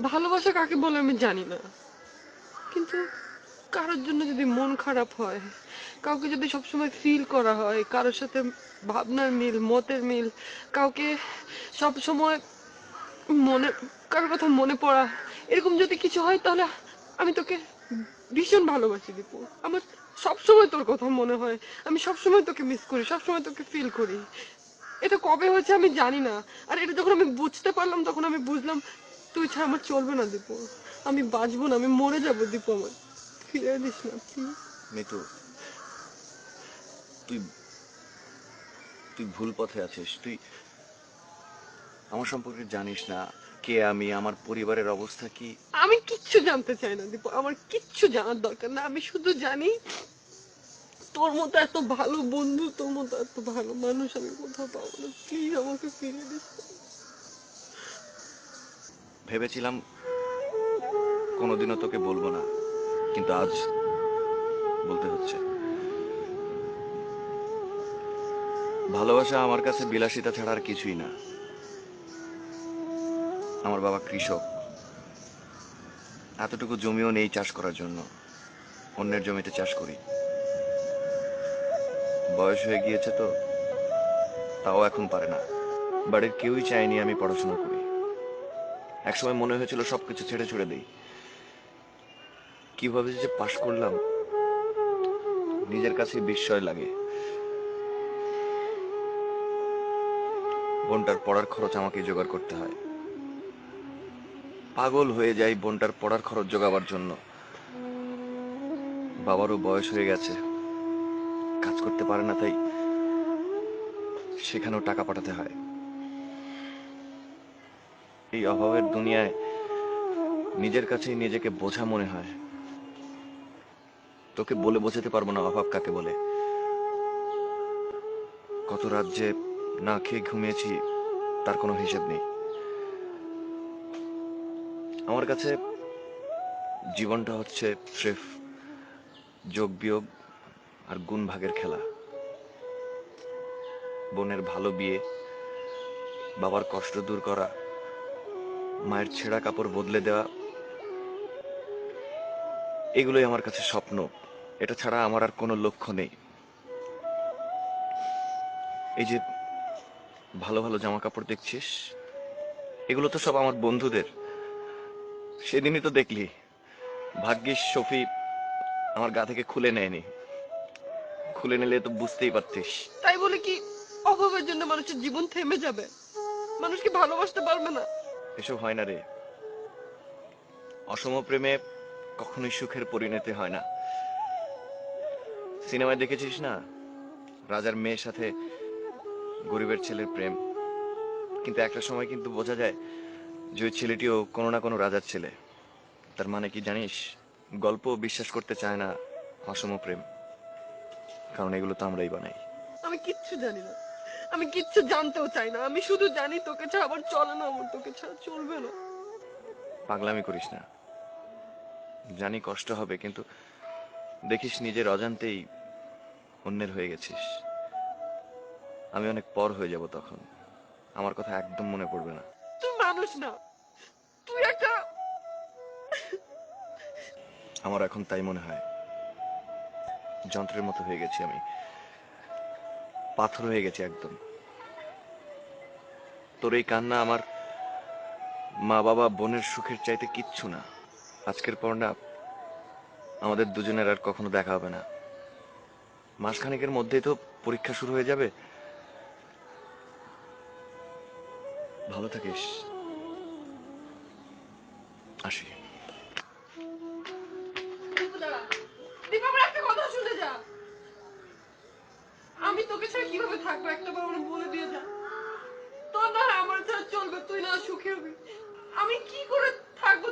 ভালোবাসা কাকে বলে আমি জানি না, কিন্তু কারোর জন্য যদি মন খারাপ হয়, কাউকে যদি সবসময় ফিল করা হয়, কারোর সাথে ভাবনার মিল, মতের মিল, কাউকে সব সময় মনে, কারোর কথা মনে পড়া, এরকম যদি কিছু হয়, তাহলে আমি তোকে ভীষণ ভালোবাসি দীপু। আমার সবসময় তোর কথা মনে হয়, আমি সবসময় তোকে মিস করি, সবসময় তোকে ফিল করি। এটা কবে হয়েছে আমি জানি না, আর এটা যখন আমি বুঝতে পারলাম তখন আমি বুঝলাম তুই ছাড়া আমার চলবে না দীপু, আমি বাঁচবো না, আমি মরে যাবো দীপু, আমার ফিরে দিস না প্লিজ। মিতু, তুই তুই ভুল পথে আছিস। তুই আমার সম্পর্কে জানিস না কে আমি, আমার পরিবারের অবস্থা কি। আমি কিচ্ছু জানতে চাই না দীপু, আমার কিচ্ছু জানার দরকার না, আমি শুধু জানি তোর মতো এত ভালো বন্ধু, তোর মতো এত ভালো মানুষ আমি কোথাও পাবো না, প্লিজ আমাকে ফিরিয়ে দিস। ভেবেছিলাম কোনোদিনও তোকে বলবো না, কিন্তু আজ বলতে হচ্ছে। ভালোবাসা আমার কাছে বিলাসিতা ছাড়া আর কিছুই না। আমার বাবা কৃষক, এতটুকু জমিও নেই চাষ করার জন্য, অন্যের জমিতে চাষ করি। বয়স হয়ে গিয়েছে তো, তাও এখন পারে না। বাড়ির কেউই চায়নি আমি পড়াশোনা করি। একসময় মনে হয়েছিল সবকিছু ছেড়ে ছুড়ে দিই। কিভাবে যে পাশ করলাম নিজের কাছে বিস্ময় লাগে। বোনটার পড়ার খরচ আমাকে জোগাড় করতে হয়। পাগল হয়ে যাই বোনটার পড়ার খরচ জোগাবার জন্য। বাবারও বয়স হয়ে গেছে, কাজ করতে পারে না, তাই সেখানেও টাকা পাঠাতে হয়। এই অভাবের দুনিয়ায় নিজের কাছেই নিজেকে বোঝা মনে হয়। তোকে বলে বোঝাতে পারবো না অভাব কাকে বলে। কত রাত যে না খেয়ে ঘুমিয়েছি তার কোনো হিসেব নেই। আমার কাছে জীবনটা হচ্ছে স্রেফ যোগ বিয়োগ আর গুণ ভাগের খেলা। বোনের ভালো বিয়ে, বাবার কষ্ট দূর করা, মায়ের ছেঁড়া কাপড় বদলে দেওয়া, এগুলোই আমার কাছে স্বপ্ন। এটা ছাড়া আমার আর কোনো লক্ষ্য নেই। এই যে ভালো ভালো জামা কাপড় দেখছিস, এগুলো তো সব আমার বন্ধুদের। সেদিনই তো দেখলি, ভাগ্যিস শফি আমার গা থেকে খুলে নেয়নি। খুলে নিলে তো বুঝতেই পারতিস। তাই বলে কি অভাবের জন্য মানুষের জীবন থেমে যাবে? মানুষ কি ভালোবাসতে পারবে না? এসব হয় না রে। অসম প্রেমে কখনোই সুখের পরিণতি হয় না। সিনেমায় দেখেছিস না, রাজার মেয়ের সাথে গরিবের ছেলের প্রেম, কিন্তু একটা সময় কিন্তু বোঝা যায় যে ওই ছেলেটিও কোনো না কোনো রাজার ছেলে। তার মানে কি জানিস? গল্প বিশ্বাস করতে চায় না অসম প্রেম, কারণ এগুলো তো আমরাই বানাই। আমি কিচ্ছু জানি না, আমি কিচ্ছু জানতেও চাই না, আমি শুধু জানি তোকে ছাড়া আমার চলে না, আমার তোকে ছাড়া চলবে না। পাগলামি করিস না। জানি কষ্ট হবে, কিন্তু দেখিস নিজের অজান্তেই অন্যের হয়ে গেছিস। আমি অনেক পর হয়ে যাব তখন, আমার কথা একদম মনে পড়বে না। তুই মানুষ না, তুই একটা। আমার এখন তাই মনে হয়। যন্ত্রের মতো হয়ে গেছি আমি, পাথর হয়ে গেছি একদম। তোর এই কান্না আমার মা বাবা বোনের সুখের চাইতে কিচ্ছু না। আজকের পর না আমাদের দুজনের আর কখনো দেখা হবে না। মাসখানেকের মধ্যেই তো পরীক্ষা শুরু হয়ে যাবে। ভালো থাকিস। আসি। দীপু দাঁড়া, দীপু আমার একটা কথা শুনে যা। আমি তোকে ছাড়া কিভাবে থাকবো একটা বার আমার বলে দিয়ে যা। তোর না হয় আমার ছাড়া চলবে, তুই না সুখী হবি, আমি কি করে থাকবো?